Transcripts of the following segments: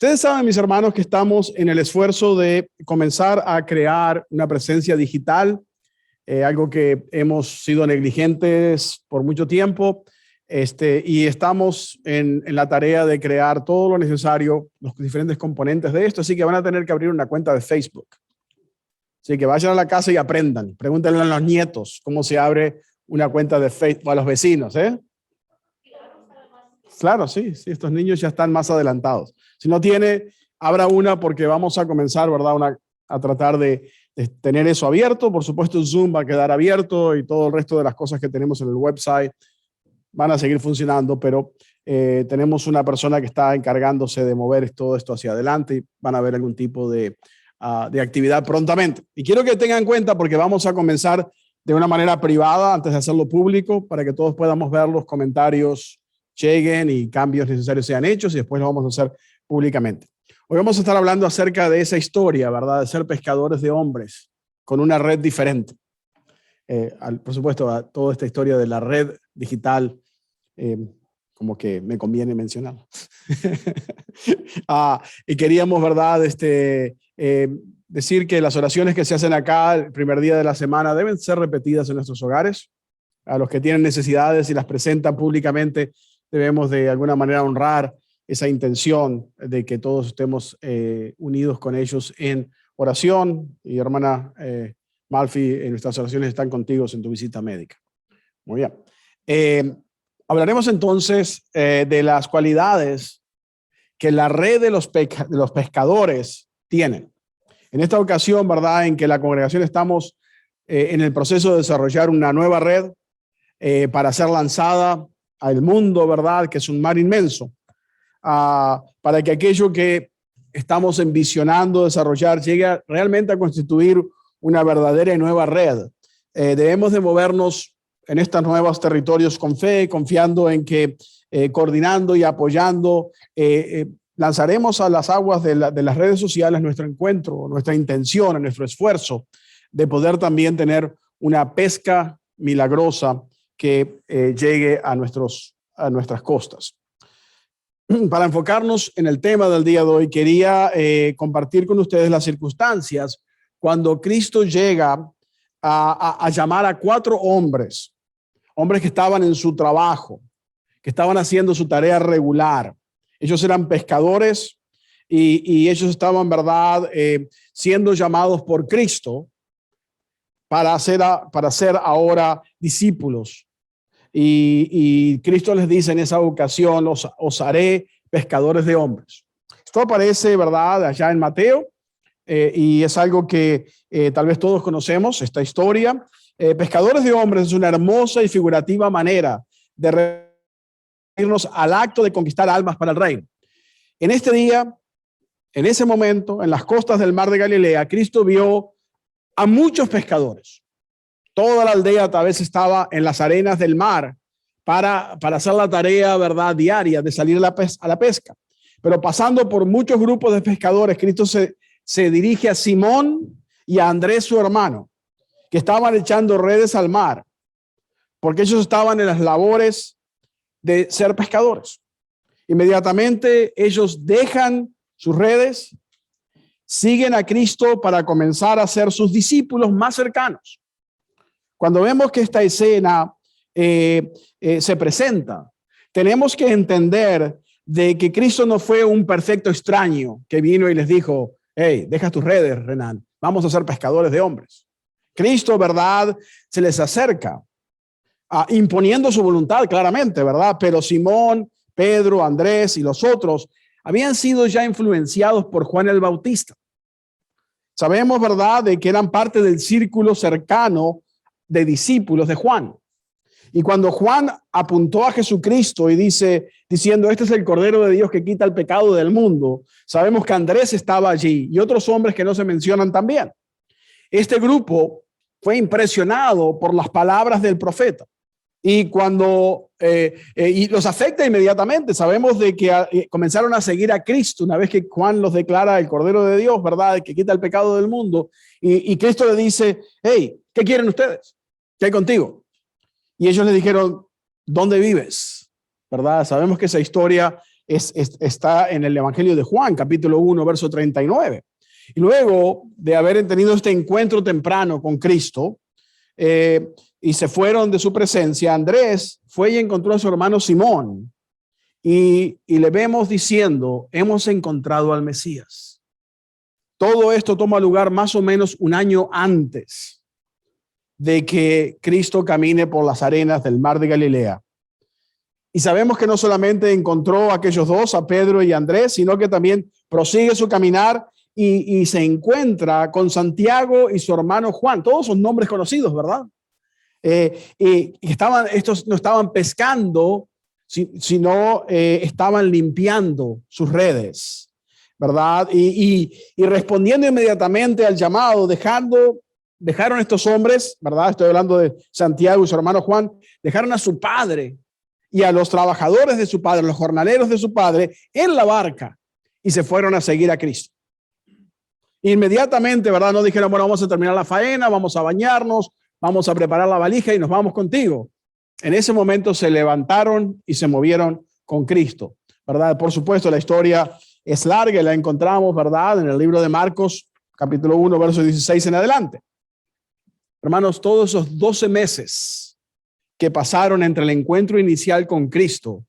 Ustedes saben, mis hermanos, que estamos en el esfuerzo de comenzar a crear una presencia digital, algo que hemos sido negligentes por mucho tiempo, y estamos en la tarea de crear todo lo necesario, los diferentes componentes de esto, así que van a tener que abrir una cuenta de Facebook. Así que vayan a la casa y aprendan, pregúntenle a los nietos cómo se abre una cuenta de Facebook, o a los vecinos, ¿eh? Claro, sí, estos niños ya están más adelantados. Si no tiene, abra una porque vamos a comenzar, ¿verdad? A tratar de tener eso abierto. Por supuesto, Zoom va a quedar abierto y todo el resto de las cosas que tenemos en el website van a seguir funcionando, pero tenemos una persona que está encargándose de mover todo esto hacia adelante y van a ver algún tipo de actividad prontamente. Y quiero que tengan en cuenta porque vamos a comenzar de una manera privada antes de hacerlo público para que todos podamos ver los comentarios lleguen y cambios necesarios sean hechos y después lo vamos a hacer públicamente. Hoy vamos a estar hablando acerca de esa historia, ¿verdad? De ser pescadores de hombres con una red diferente. Por supuesto, toda esta historia de la red digital, como que me conviene mencionar. Y queríamos, ¿verdad? Decir que las oraciones que se hacen acá el primer día de la semana deben ser repetidas en nuestros hogares. A los que tienen necesidades y las presentan públicamente, debemos de alguna manera honrar esa intención de que todos estemos unidos con ellos en oración. Y hermana Malfi, en nuestras oraciones están contigo en tu visita médica. Muy bien. Hablaremos entonces de las cualidades que la red de los pescadores tienen. En esta ocasión, ¿verdad? En que la congregación estamos en el proceso de desarrollar una nueva red para ser lanzada al mundo, ¿verdad? Que es un mar inmenso, para que aquello que estamos envisionando desarrollar llegue realmente a constituir una verdadera y nueva red. Debemos de movernos en estos nuevos territorios con fe, confiando en que coordinando y apoyando, lanzaremos a las aguas de las redes sociales nuestro encuentro, nuestra intención, nuestro esfuerzo de poder también tener una pesca milagrosa que llegue a nuestras costas. Para enfocarnos en el tema del día de hoy, quería compartir con ustedes las circunstancias cuando Cristo llega a llamar a 4 hombres que estaban en su trabajo, que estaban haciendo su tarea regular. Ellos eran pescadores y ellos estaban, ¿verdad?, siendo llamados por Cristo para ser ahora discípulos. Y Cristo les dice en esa ocasión, os haré pescadores de hombres. Esto aparece, ¿verdad?, allá en Mateo, y es algo que tal vez todos conocemos, esta historia. Pescadores de hombres es una hermosa y figurativa manera de referirnos al acto de conquistar almas para el reino. En este día, en ese momento, en las costas del mar de Galilea, Cristo vio a muchos pescadores. Toda la aldea tal vez estaba en las arenas del mar para hacer la tarea, ¿verdad?, diaria de salir a la pesca. Pero pasando por muchos grupos de pescadores, Cristo se dirige a Simón y a Andrés, su hermano, que estaban echando redes al mar, porque ellos estaban en las labores de ser pescadores. Inmediatamente ellos dejan sus redes, siguen a Cristo para comenzar a ser sus discípulos más cercanos. Cuando vemos que esta escena se presenta, tenemos que entender de que Cristo no fue un perfecto extraño que vino y les dijo, hey, deja tus redes, Renan, vamos a ser pescadores de hombres. Cristo, ¿verdad?, se les acerca, imponiendo su voluntad claramente, ¿verdad? Pero Simón, Pedro, Andrés y los otros habían sido ya influenciados por Juan el Bautista. Sabemos, ¿verdad?, de que eran parte del círculo cercano de discípulos de Juan. Y cuando Juan apuntó a Jesucristo y diciendo, este es el Cordero de Dios que quita el pecado del mundo, sabemos que Andrés estaba allí y otros hombres que no se mencionan también. Este grupo fue impresionado por las palabras del profeta y y los afecta inmediatamente. Sabemos de que comenzaron a seguir a Cristo una vez que Juan los declara el Cordero de Dios, ¿verdad?, que quita el pecado del mundo. Y Cristo le dice, hey, ¿qué quieren ustedes? ¿Qué hay contigo? Y ellos le dijeron, ¿dónde vives? ¿Verdad? Sabemos que esa historia está en el Evangelio de Juan, capítulo 1, verso 39. Y luego de haber tenido este encuentro temprano con Cristo, y se fueron de su presencia, Andrés fue y encontró a su hermano Simón y le vemos diciendo, hemos encontrado al Mesías. Todo esto toma lugar más o menos un año antes de que Cristo camine por las arenas del mar de Galilea. Y sabemos que no solamente encontró a aquellos dos, a Pedro y Andrés, sino que también prosigue su caminar y se encuentra con Santiago y su hermano Juan. Todos son nombres conocidos, ¿verdad? Y estos no estaban pescando, sino estaban limpiando sus redes, ¿verdad? Y respondiendo inmediatamente al llamado, dejaron estos hombres, ¿verdad? Estoy hablando de Santiago y su hermano Juan, dejaron a su padre y a los trabajadores de su padre, los jornaleros de su padre, en la barca y se fueron a seguir a Cristo. Inmediatamente, ¿verdad? No dijeron, bueno, vamos a terminar la faena, vamos a bañarnos, vamos a preparar la valija y nos vamos contigo. En ese momento se levantaron y se movieron con Cristo, ¿verdad? Por supuesto, la historia es larga y la encontramos, ¿verdad? En el libro de Marcos, capítulo 1, verso 16 en adelante. Hermanos, todos esos 12 meses que pasaron entre el encuentro inicial con Cristo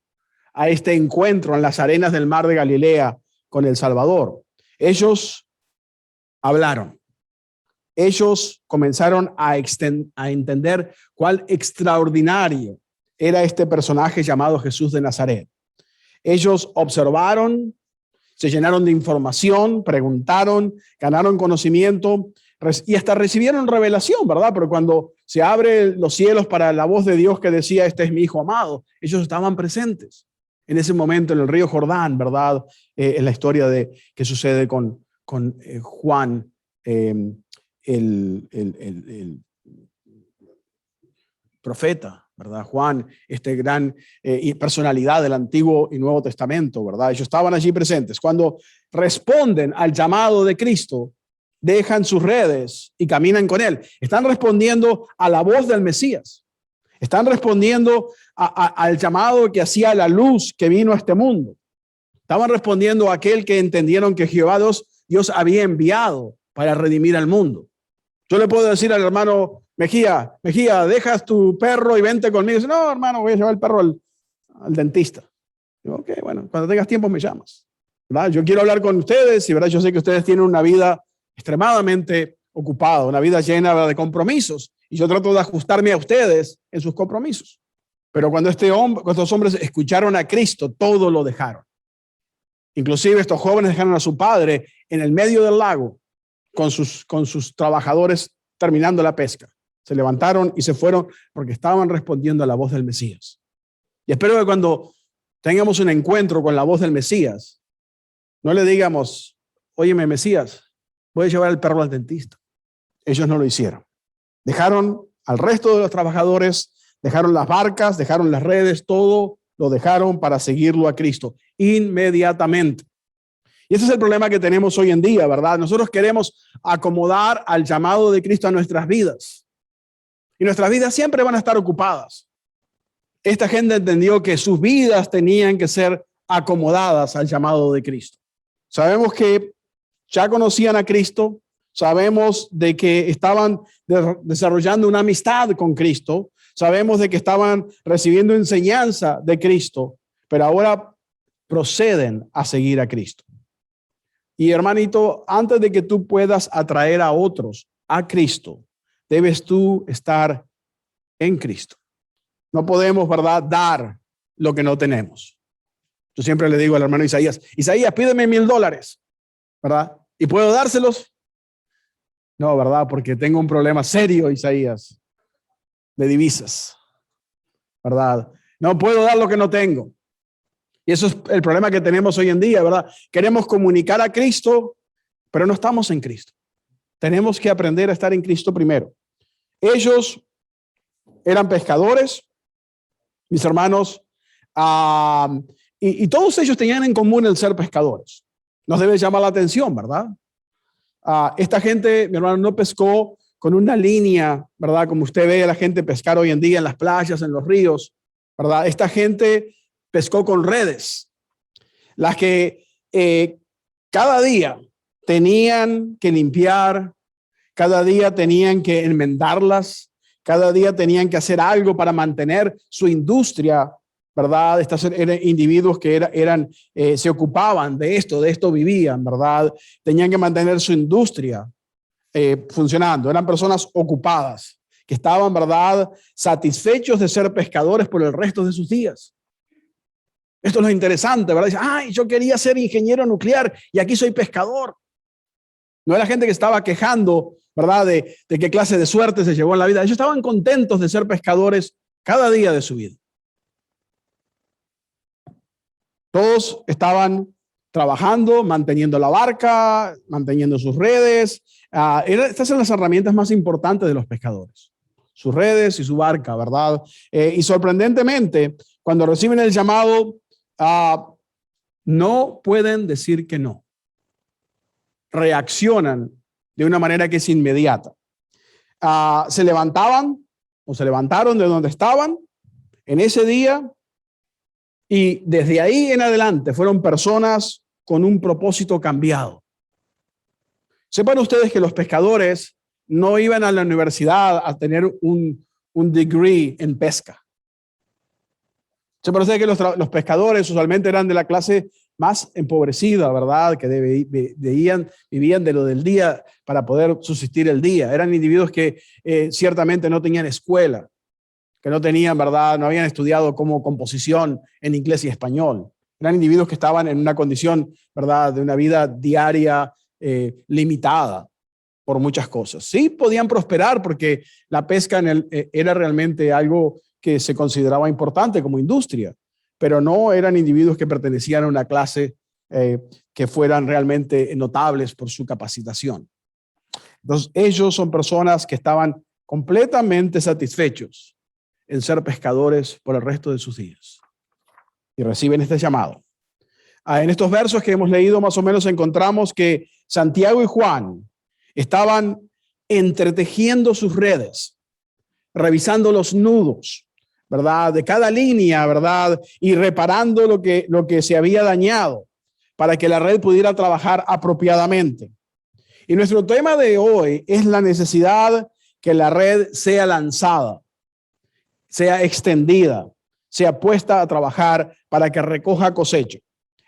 a este encuentro en las arenas del mar de Galilea con el Salvador, ellos hablaron. Ellos comenzaron a entender cuál extraordinario era este personaje llamado Jesús de Nazaret. Ellos observaron, se llenaron de información, preguntaron, ganaron conocimiento y hasta recibieron revelación, ¿verdad? Pero cuando se abren los cielos para la voz de Dios que decía, este es mi hijo amado, ellos estaban presentes en ese momento en el río Jordán, ¿verdad? En la historia que sucede con Juan, el profeta, ¿verdad? Juan, este gran personalidad del Antiguo y Nuevo Testamento, ¿verdad? Ellos estaban allí presentes. Cuando responden al llamado de Cristo, dejan sus redes y caminan con él. Están respondiendo a la voz del Mesías. Están respondiendo al llamado que hacía la luz que vino a este mundo. Estaban respondiendo a aquel que entendieron que Jehová Dios había enviado para redimir al mundo. Yo le puedo decir al hermano Mejía, dejas tu perro y vente conmigo. Dice, no, hermano, voy a llevar el perro al dentista. Digo, ok, bueno, cuando tengas tiempo me llamas, ¿verdad? Yo quiero hablar con ustedes y, ¿verdad? Yo sé que ustedes tienen una vida extremadamente ocupada, una vida llena, ¿verdad?, de compromisos. Y yo trato de ajustarme a ustedes en sus compromisos. Pero cuando estos hombres escucharon a Cristo, todo lo dejaron. Inclusive estos jóvenes dejaron a su padre en el medio del lago con sus trabajadores terminando la pesca. Se levantaron y se fueron porque estaban respondiendo a la voz del Mesías. Y espero que cuando tengamos un encuentro con la voz del Mesías, no le digamos, óyeme, Mesías, voy a llevar el perro al dentista. Ellos no lo hicieron. Dejaron al resto de los trabajadores, dejaron las barcas, dejaron las redes, todo lo dejaron para seguirlo a Cristo inmediatamente. Y ese es el problema que tenemos hoy en día, ¿verdad? Nosotros queremos acomodar al llamado de Cristo a nuestras vidas. Y nuestras vidas siempre van a estar ocupadas. Esta gente entendió que sus vidas tenían que ser acomodadas al llamado de Cristo. Sabemos que ya conocían a Cristo, sabemos de que estaban desarrollando una amistad con Cristo, sabemos de que estaban recibiendo enseñanza de Cristo, pero ahora proceden a seguir a Cristo. Y hermanito, antes de que tú puedas atraer a otros a Cristo, debes tú estar en Cristo. No podemos, ¿verdad?, dar lo que no tenemos. Yo siempre le digo al hermano Isaías, pídeme $1,000, ¿verdad? ¿Y puedo dárselos? No, ¿verdad? Porque tengo un problema serio, Isaías, de divisas, ¿verdad? No puedo dar lo que no tengo. Y eso es el problema que tenemos hoy en día, ¿verdad? Queremos comunicar a Cristo, pero no estamos en Cristo. Tenemos que aprender a estar en Cristo primero. Ellos eran pescadores, mis hermanos, y todos ellos tenían en común el ser pescadores. Nos debe llamar la atención, ¿verdad? Esta gente, mi hermano, no pescó con una línea, ¿verdad? Como usted ve a la gente pescar hoy en día en las playas, en los ríos, ¿verdad? Esta gente pescó con redes. las que cada día tenían que limpiar, cada día tenían que enmendarlas, cada día tenían que hacer algo para mantener su industria, ¿verdad? Estos eran individuos que se ocupaban de esto vivían, ¿verdad? Tenían que mantener su industria funcionando. Eran personas ocupadas, que estaban, ¿verdad?, satisfechos de ser pescadores por el resto de sus días. Esto es lo interesante, ¿verdad? Dice, ay, yo quería ser ingeniero nuclear y aquí soy pescador. No era gente que estaba quejando, ¿verdad?, de qué clase de suerte se llevó en la vida. Ellos estaban contentos de ser pescadores cada día de su vida. Todos estaban trabajando, manteniendo la barca, manteniendo sus redes. Estas son las herramientas más importantes de los pescadores. Sus redes y su barca, ¿verdad? Y sorprendentemente, cuando reciben el llamado, no pueden decir que no. Reaccionan de una manera que es inmediata. Se levantaron de donde estaban en ese día y desde ahí en adelante fueron personas con un propósito cambiado. Sepan ustedes que los pescadores no iban a la universidad a tener un degree en pesca. Sepan ustedes que los pescadores usualmente eran de la clase más empobrecida, ¿verdad? Que vivían de lo del día para poder subsistir el día. Eran individuos que ciertamente no tenían escuela, que no tenían, ¿verdad? No habían estudiado como composición en inglés y español. Eran individuos que estaban en una condición, ¿verdad?, de una vida diaria limitada por muchas cosas. Sí podían prosperar porque la pesca era realmente algo que se consideraba importante como industria, pero no eran individuos que pertenecían a una clase que fueran realmente notables por su capacitación. Entonces, ellos son personas que estaban completamente satisfechos en ser pescadores por el resto de sus días y reciben este llamado. En estos versos que hemos leído más o menos encontramos que Santiago y Juan estaban entretejiendo sus redes, revisando los nudos, ¿verdad?, de cada línea, ¿verdad?, y reparando lo que se había dañado para que la red pudiera trabajar apropiadamente. Y nuestro tema de hoy es la necesidad que la red sea lanzada, sea extendida, sea puesta a trabajar para que recoja cosecha.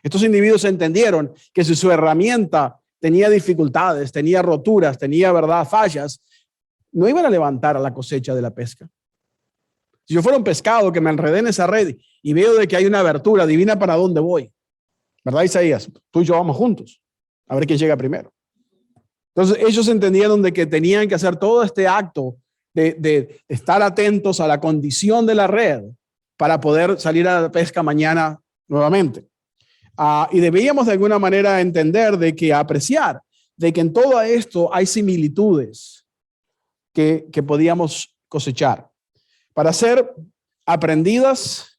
Estos individuos entendieron que si su herramienta tenía dificultades, tenía roturas, tenía, ¿verdad?, fallas, no iban a levantar a la cosecha de la pesca. Si yo fuera un pescado que me enredé en esa red y veo de que hay una abertura, adivina para dónde voy. ¿Verdad, Isaías? Tú y yo vamos juntos a ver quién llega primero. Entonces ellos entendieron de que tenían que hacer todo este acto de estar atentos a la condición de la red para poder salir a la pesca mañana nuevamente. Y debíamos de alguna manera entender de que apreciar de que en todo esto hay similitudes que podíamos cosechar. Para ser aprendidas,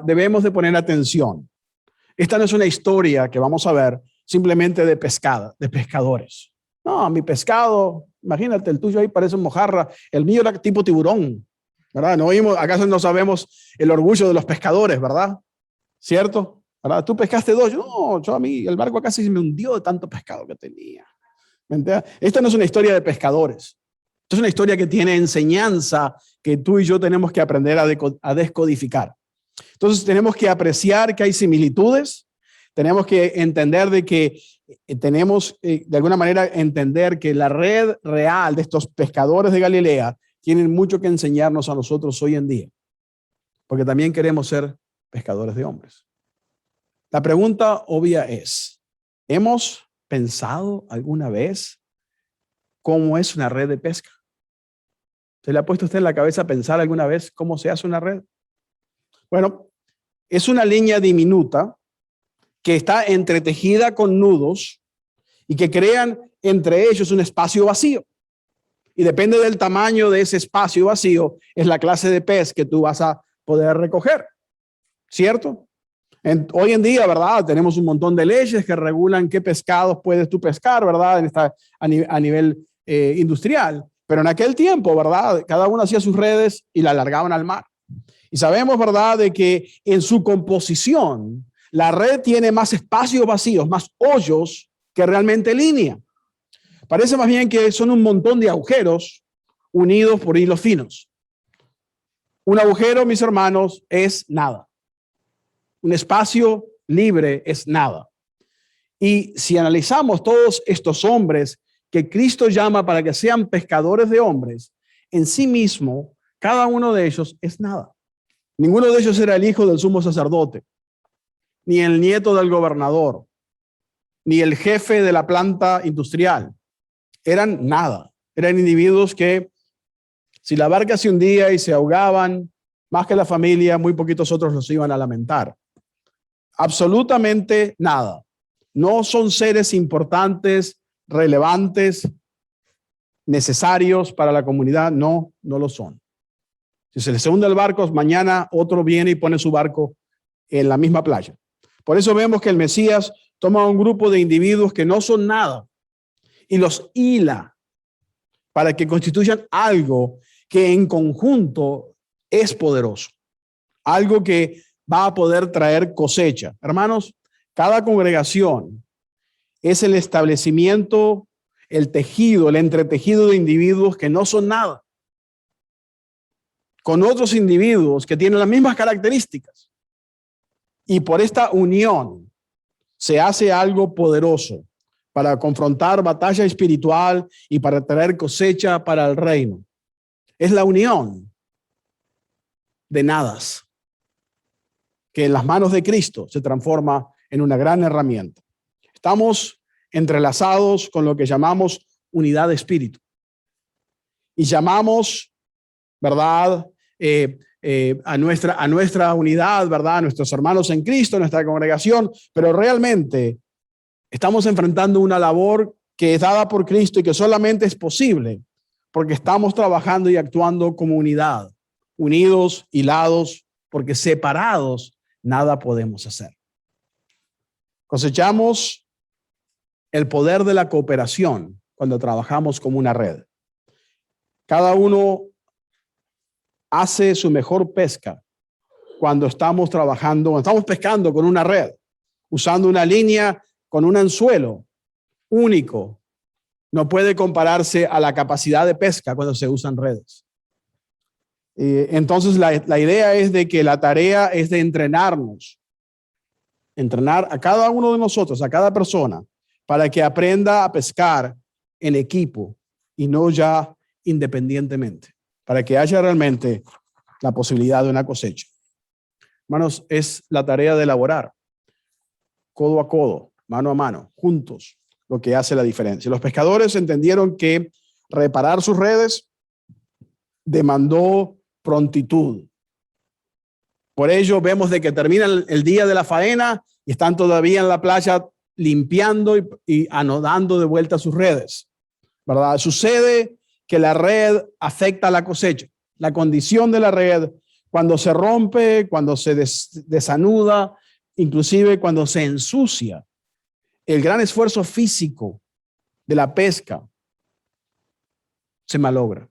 debemos de poner atención. Esta no es una historia que vamos a ver simplemente de pescadores. No, mi pescado, imagínate, el tuyo ahí parece un mojarra, el mío era tipo tiburón, ¿verdad? ¿Acaso no sabemos el orgullo de los pescadores, verdad? ¿Cierto? ¿Verdad? Tú pescaste 2, yo a mí, el barco casi se me hundió de tanto pescado que tenía. Esta no es una historia de pescadores. Esta es una historia que tiene enseñanza que tú y yo tenemos que aprender a descodificar. Entonces tenemos que apreciar que hay similitudes, tenemos que entender de que tenemos de alguna manera entender que la red real de estos pescadores de Galilea tienen mucho que enseñarnos a nosotros hoy en día, porque también queremos ser pescadores de hombres. La pregunta obvia es, ¿hemos pensado alguna vez cómo es una red de pesca? ¿Se le ha puesto usted en la cabeza a pensar alguna vez cómo se hace una red? Bueno, es una línea diminuta que está entretejida con nudos y que crean entre ellos un espacio vacío. Y depende del tamaño de ese espacio vacío, es la clase de pez que tú vas a poder recoger, ¿cierto? Hoy en día, ¿verdad? Tenemos un montón de leyes que regulan qué pescados puedes tú pescar, ¿verdad? A nivel industrial. Pero en aquel tiempo, ¿verdad? Cada uno hacía sus redes y la largaban al mar. Y sabemos, ¿verdad?, de que en su composición, La red tiene más espacios vacíos, más hoyos que realmente línea. Parece más bien que son un montón de agujeros unidos por hilos finos. Un agujero, mis hermanos, es nada. Un espacio libre es nada. Y si analizamos todos estos hombres que Cristo llama para que sean pescadores de hombres, en sí mismo, cada uno de ellos es nada. Ninguno de ellos era el hijo del sumo sacerdote, ni el nieto del gobernador, ni el jefe de la planta industrial. Eran nada. Eran individuos que, si la barca se hundía y se ahogaban, más que la familia, muy poquitos otros los iban a lamentar. Absolutamente nada. No son seres importantes, relevantes, necesarios para la comunidad. No, no lo son. Si se les hunde el barco, mañana otro viene y pone su barco en la misma playa. Por eso vemos que el Mesías toma un grupo de individuos que no son nada y los hila para que constituyan algo que en conjunto es poderoso, algo que va a poder traer cosecha. Hermanos, cada congregación es el establecimiento, el tejido, el entretejido de individuos que no son nada, con otros individuos que tienen las mismas características. Y por esta unión se hace algo poderoso para confrontar batalla espiritual y para traer cosecha para el reino. Es la unión de nadas que en las manos de Cristo se transforma en una gran herramienta. Estamos entrelazados con lo que llamamos unidad de espíritu. Y llamamos, ¿verdad?, a nuestra unidad, ¿verdad?, a nuestros hermanos en Cristo, nuestra congregación, pero realmente estamos enfrentando una labor que es dada por Cristo y que solamente es posible porque estamos trabajando y actuando como unidad, unidos, hilados, porque separados nada podemos hacer. Cosechamos el poder de la cooperación cuando trabajamos como una red. Cada uno hace su mejor pesca cuando estamos trabajando, cuando estamos pescando con una red, usando una línea con un anzuelo único. No puede compararse a la capacidad de pesca cuando se usan redes. Entonces la idea es de que la tarea es de entrenarnos, entrenar a cada uno de nosotros, a cada persona, para que aprenda a pescar en equipo y no ya independientemente, para que haya realmente la posibilidad de una cosecha. Hermanos, es la tarea de elaborar codo a codo, mano a mano, juntos, lo que hace la diferencia. Los pescadores entendieron que reparar sus redes demandó prontitud. Por ello vemos de que termina el día de la faena y están todavía en la playa limpiando y anodando de vuelta sus redes, ¿verdad? Sucede que la red afecta a la cosecha. La condición de la red, cuando se rompe, cuando se desanuda, inclusive cuando se ensucia, el gran esfuerzo físico de la pesca se malogra.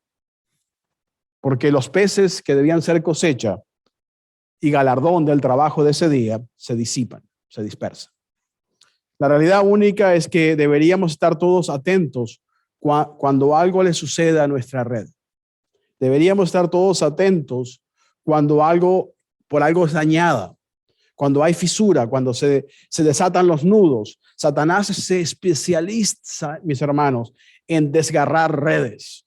Porque los peces que debían ser cosecha y galardón del trabajo de ese día se disipan, se dispersan. La realidad única es que deberíamos estar todos atentos cuando algo le sucede a nuestra red. Deberíamos estar todos atentos cuando por algo es dañada, cuando hay fisura, cuando se desatan los nudos. Satanás se especializa, mis hermanos, en desgarrar redes,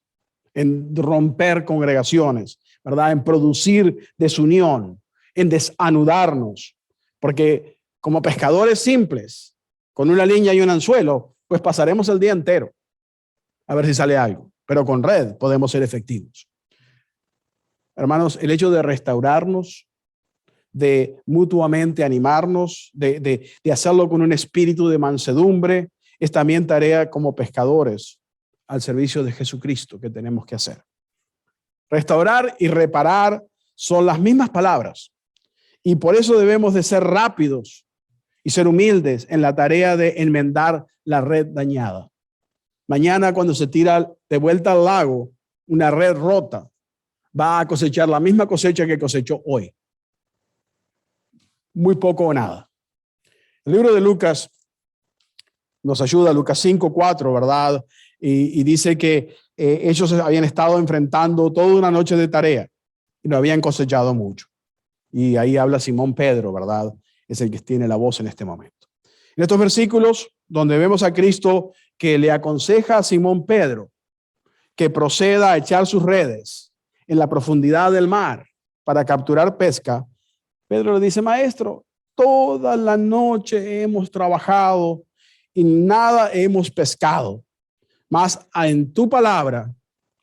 en romper congregaciones, ¿verdad? En producir desunión, en desanudarnos, porque como pescadores simples, con una línea y un anzuelo, pues pasaremos el día entero a ver si sale algo, pero con red podemos ser efectivos. Hermanos, el hecho de restaurarnos, de mutuamente animarnos, de hacerlo con un espíritu de mansedumbre, es también tarea como pescadores al servicio de Jesucristo que tenemos que hacer. Restaurar y reparar son las mismas palabras y por eso debemos de ser rápidos y ser humildes en la tarea de enmendar la red dañada. Mañana cuando se tira de vuelta al lago una red rota, va a cosechar la misma cosecha que cosechó hoy. Muy poco o nada. El libro de Lucas nos ayuda, Lucas 5:4, ¿verdad? Y dice que ellos habían estado enfrentando toda una noche de tarea y no habían cosechado mucho. Y ahí habla Simón Pedro, ¿verdad? Es el que tiene la voz en este momento. En estos versículos, donde vemos a Cristo que le aconseja a Simón Pedro que proceda a echar sus redes en la profundidad del mar para capturar pesca, Pedro le dice: maestro, toda la noche hemos trabajado y nada hemos pescado, mas en tu palabra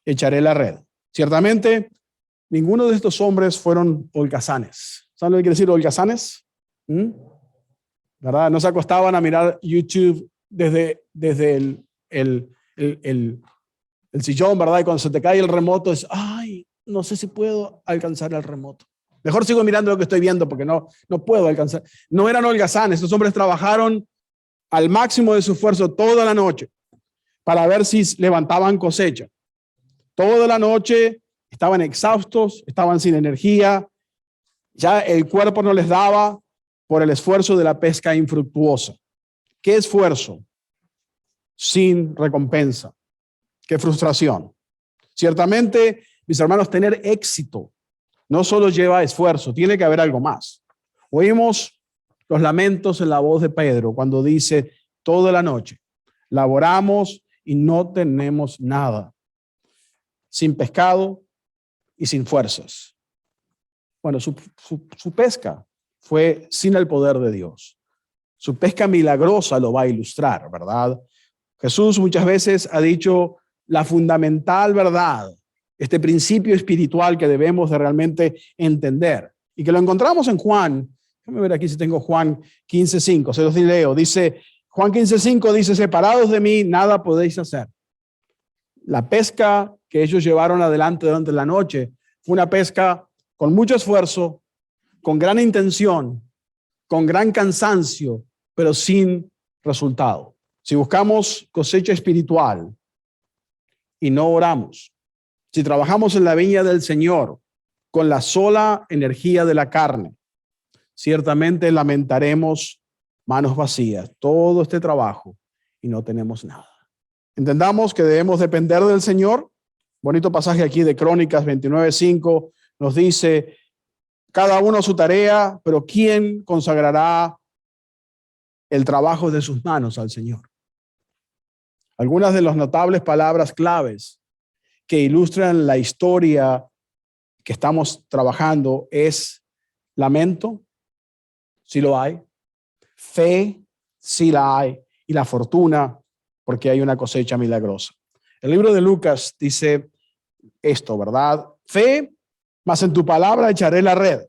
echaré la red. Ciertamente, ninguno de estos hombres fueron holgazanes. ¿Saben lo que quiere decir holgazanes? ¿Verdad? No se acostaban a mirar YouTube desde el sillón, ¿verdad? Y cuando se te cae el remoto es, ay, no sé si puedo alcanzar el remoto. Mejor sigo mirando lo que estoy viendo porque no puedo alcanzar. No eran holgazanes. Estos hombres trabajaron al máximo de su esfuerzo toda la noche para ver si levantaban cosecha. Toda la noche estaban exhaustos, estaban sin energía, ya el cuerpo no les daba por el esfuerzo de la pesca infructuosa. ¿Qué esfuerzo? Sin recompensa. ¿Qué frustración? Ciertamente, mis hermanos, tener éxito no solo lleva esfuerzo, tiene que haber algo más. Oímos los lamentos en la voz de Pedro cuando dice: toda la noche laboramos y no tenemos nada, sin pescado y sin fuerzas. Bueno, su pesca fue sin el poder de Dios. Su pesca milagrosa lo va a ilustrar, ¿verdad? Jesús muchas veces ha dicho la fundamental verdad, este principio espiritual que debemos de realmente entender y que lo encontramos en Juan. Déjame ver aquí si tengo Juan 15:5, se los leo. Dice, Juan 15:5 dice: separados de mí, nada podéis hacer. La pesca que ellos llevaron adelante durante la noche fue una pesca con mucho esfuerzo, con gran intención, con gran cansancio, pero sin resultado. Si buscamos cosecha espiritual y no oramos, si trabajamos en la viña del Señor con la sola energía de la carne, ciertamente lamentaremos manos vacías todo este trabajo y no tenemos nada. Entendamos que debemos depender del Señor. Bonito pasaje aquí de Crónicas 29:5 nos dice: cada uno su tarea, pero ¿quién consagrará el trabajo de sus manos al Señor? Algunas de las notables palabras claves que ilustran la historia que estamos trabajando es lamento, si lo hay, fe, si la hay, y la fortuna, porque hay una cosecha milagrosa. El libro de Lucas dice esto, ¿verdad? Fe, mas en tu palabra echaré la red.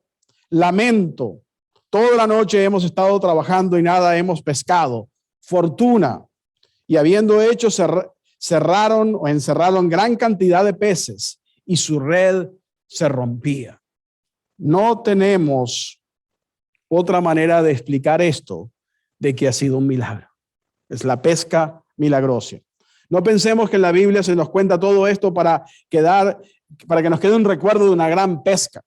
Lamento, toda la noche hemos estado trabajando y nada hemos pescado. Fortuna, y habiendo hecho cerraron o encerraron gran cantidad de peces y su red se rompía. No tenemos otra manera de explicar esto de que ha sido un milagro. Es la pesca milagrosa. No pensemos que en la Biblia se nos cuenta todo esto para que nos quede un recuerdo de una gran pesca.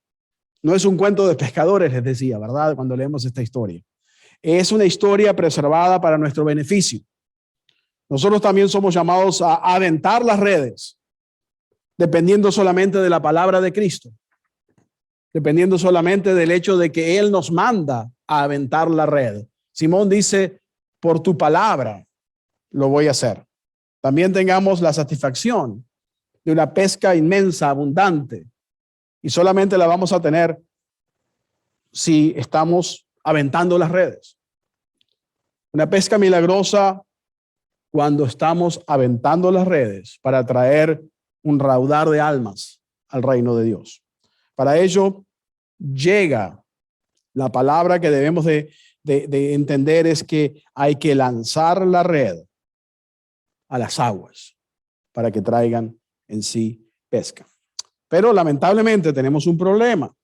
No es un cuento de pescadores, les decía, ¿verdad? Cuando leemos esta historia. Es una historia preservada para nuestro beneficio. Nosotros también somos llamados a aventar las redes, dependiendo solamente de la palabra de Cristo, dependiendo solamente del hecho de que Él nos manda a aventar la red. Simón dice: por tu palabra lo voy a hacer. También tengamos la satisfacción de una pesca inmensa, abundante, y solamente la vamos a tener si estamos aventando las redes. Una pesca milagrosa cuando estamos aventando las redes para traer un raudal de almas al reino de Dios. Para ello llega la palabra que debemos de entender, es que hay que lanzar la red a las aguas para que traigan en sí pesca. Pero lamentablemente tenemos un problema.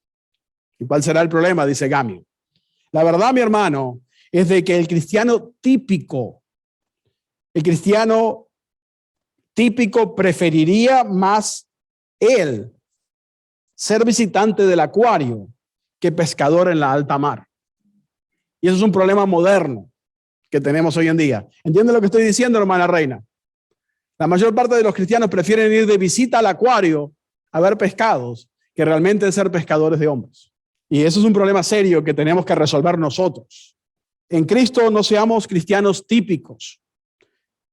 ¿Y cuál será el problema? Dice Gamio. La verdad, mi hermano, es de que el cristiano típico preferiría más él ser visitante del acuario que pescador en la alta mar. Y eso es un problema moderno. que tenemos hoy en día. ¿Entiende lo que estoy diciendo, hermana Reina? La mayor parte de los cristianos prefieren ir de visita al acuario a ver pescados que realmente ser pescadores de hombres. Y eso es un problema serio que tenemos que resolver nosotros. En Cristo no seamos cristianos típicos,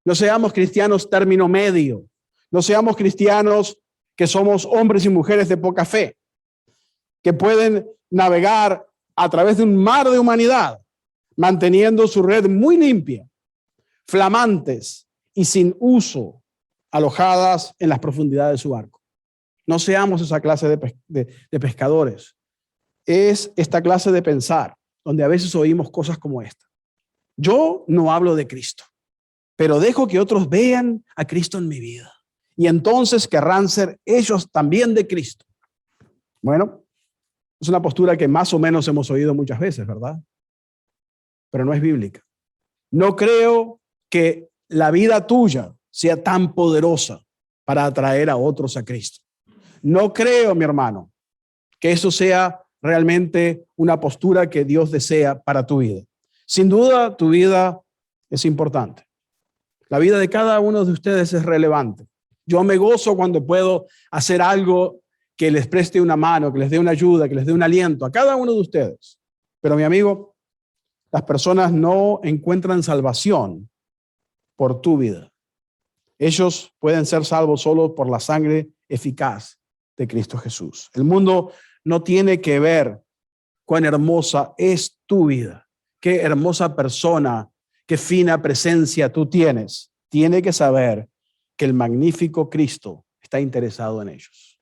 no seamos cristianos término medio, no seamos cristianos que somos hombres y mujeres de poca fe, que pueden navegar a través de un mar de humanidad, manteniendo su red muy limpia, flamantes y sin uso, alojadas en las profundidades de su barco. No seamos esa clase de pescadores. Es esta clase de pensar, donde a veces oímos cosas como esta. Yo no hablo de Cristo, pero dejo que otros vean a Cristo en mi vida. Y entonces querrán ser ellos también de Cristo. Bueno, es una postura que más o menos hemos oído muchas veces, ¿verdad? Pero no es bíblica. No creo que la vida tuya sea tan poderosa para atraer a otros a Cristo. No creo, mi hermano, que eso sea realmente una postura que Dios desea para tu vida. Sin duda, tu vida es importante. La vida de cada uno de ustedes es relevante. Yo me gozo cuando puedo hacer algo que les preste una mano, que les dé una ayuda, que les dé un aliento a cada uno de ustedes. Pero mi amigo, las personas no encuentran salvación por tu vida. Ellos pueden ser salvos solo por la sangre eficaz de Cristo Jesús. El mundo no tiene que ver cuán hermosa es tu vida, qué hermosa persona, qué fina presencia tú tienes. Tiene que saber que el magnífico Cristo está interesado en ellos.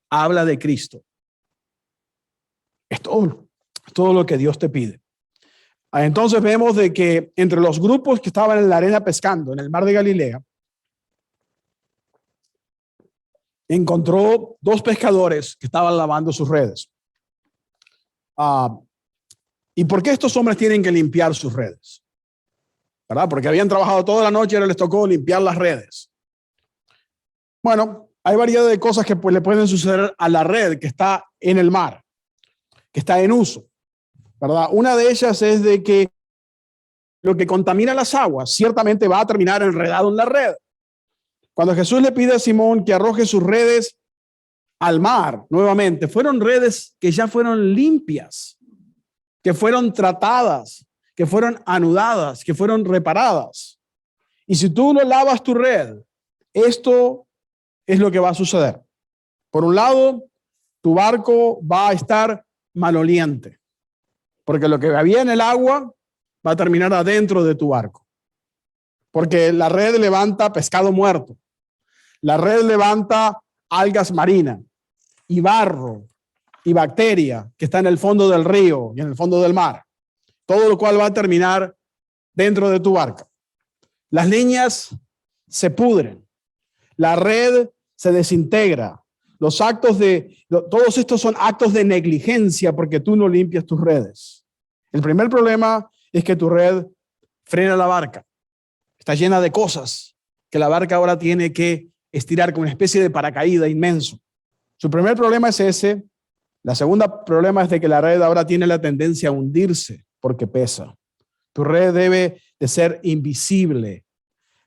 Habla de Cristo. Es todo lo que Dios te pide. Entonces vemos de que entre los grupos que estaban en la arena pescando en el mar de Galilea, encontró dos pescadores que estaban lavando sus redes. ¿Y por qué estos hombres tienen que limpiar sus redes? ¿Verdad? Porque habían trabajado toda la noche y ahora les tocó limpiar las redes. Bueno, hay variedad de cosas que le pueden suceder a la red que está en el mar, que está en uso, ¿verdad? Una de ellas es de que lo que contamina las aguas ciertamente va a terminar enredado en la red. Cuando Jesús le pide a Simón que arroje sus redes al mar nuevamente, fueron redes que ya fueron limpias, que fueron tratadas, que fueron anudadas, que fueron reparadas. Y si tú no lavas tu red, esto es lo que va a suceder. Por un lado, tu barco va a estar maloliente, porque lo que había en el agua va a terminar adentro de tu barco. Porque la red levanta pescado muerto. La red levanta algas marinas y barro y bacteria que está en el fondo del río y en el fondo del mar. Todo lo cual va a terminar dentro de tu barca. Las líneas se pudren. La red se desintegra. Todos estos son actos de negligencia porque tú no limpias tus redes. El primer problema es que tu red frena la barca. Está llena de cosas que la barca ahora tiene que estirar como una especie de paracaídas inmenso. Su primer problema es ese. La segunda problema es de que la red ahora tiene la tendencia a hundirse porque pesa. Tu red debe de ser invisible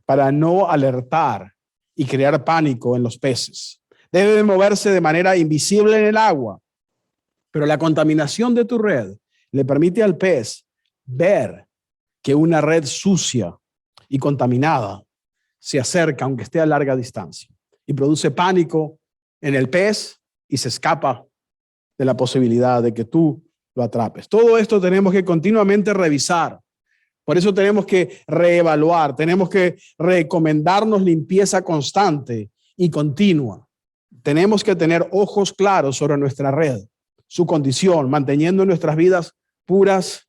para no alertar y crear pánico en los peces. Debe de moverse de manera invisible en el agua. Pero la contaminación de tu red le permite al pez ver que una red sucia y contaminada se acerca, aunque esté a larga distancia, y produce pánico en el pez y se escapa de la posibilidad de que tú lo atrapes. Todo esto tenemos que continuamente revisar. Por eso tenemos que reevaluar, tenemos que recomendarnos limpieza constante y continua. Tenemos que tener ojos claros sobre nuestra red, su condición, manteniendo nuestras vidas puras,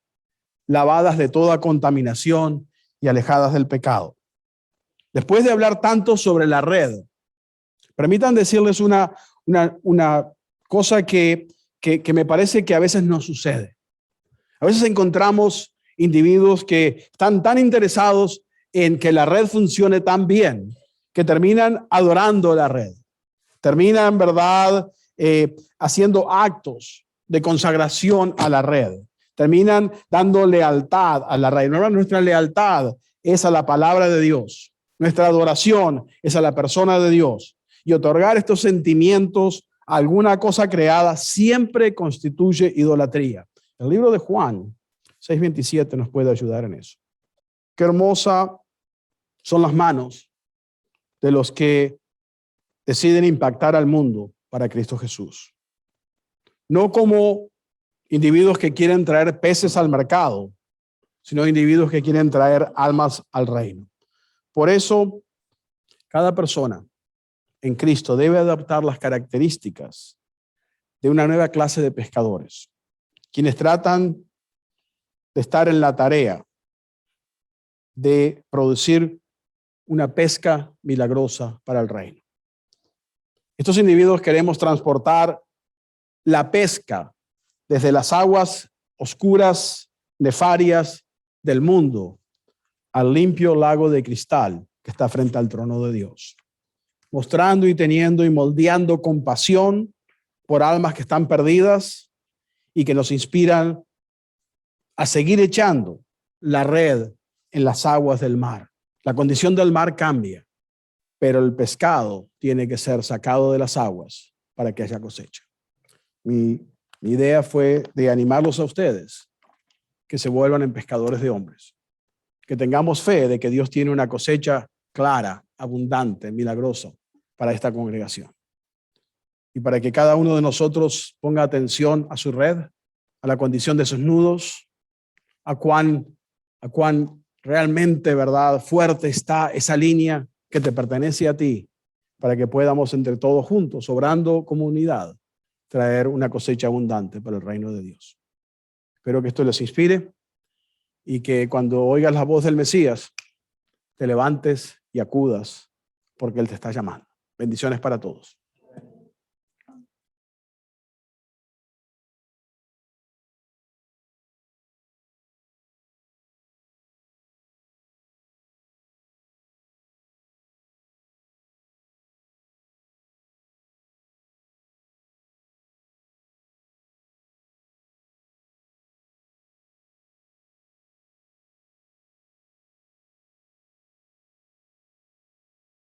lavadas de toda contaminación y alejadas del pecado. Después de hablar tanto sobre la red, permitan decirles una cosa que me parece que a veces nos sucede. A veces encontramos individuos que están tan interesados en que la red funcione tan bien que terminan adorando la red. Terminan, ¿verdad?, haciendo actos de consagración a la red. terminan dando lealtad a la reina. Nuestra lealtad es a la palabra de Dios. Nuestra adoración es a la persona de Dios. Y otorgar estos sentimientos a alguna cosa creada siempre constituye idolatría. El libro de Juan 6:27 nos puede ayudar en eso. Qué hermosa son las manos de los que deciden impactar al mundo para Cristo Jesús. No como individuos que quieren traer peces al mercado, sino individuos que quieren traer almas al reino. Por eso, cada persona en Cristo debe adaptar las características de una nueva clase de pescadores, quienes tratan de estar en la tarea de producir una pesca milagrosa para el reino. Estos individuos queremos transportar la pesca desde las aguas oscuras, nefarias del mundo al limpio lago de cristal que está frente al trono de Dios, mostrando y teniendo y moldeando compasión por almas que están perdidas y que nos inspiran a seguir echando la red en las aguas del mar. La condición del mar cambia, pero el pescado tiene que ser sacado de las aguas para que haya cosecha. Mi idea fue de animarlos a ustedes que se vuelvan en pescadores de hombres, que tengamos fe de que Dios tiene una cosecha clara, abundante, milagrosa para esta congregación. Y para que cada uno de nosotros ponga atención a su red, a la condición de sus nudos, a cuán realmente, ¿verdad?, fuerte está esa línea que te pertenece a ti, para que podamos entre todos juntos, obrando como unidad, traer una cosecha abundante para el reino de Dios. Espero que esto les inspire y que cuando oigas la voz del Mesías, te levantes y acudas porque Él te está llamando. Bendiciones para todos.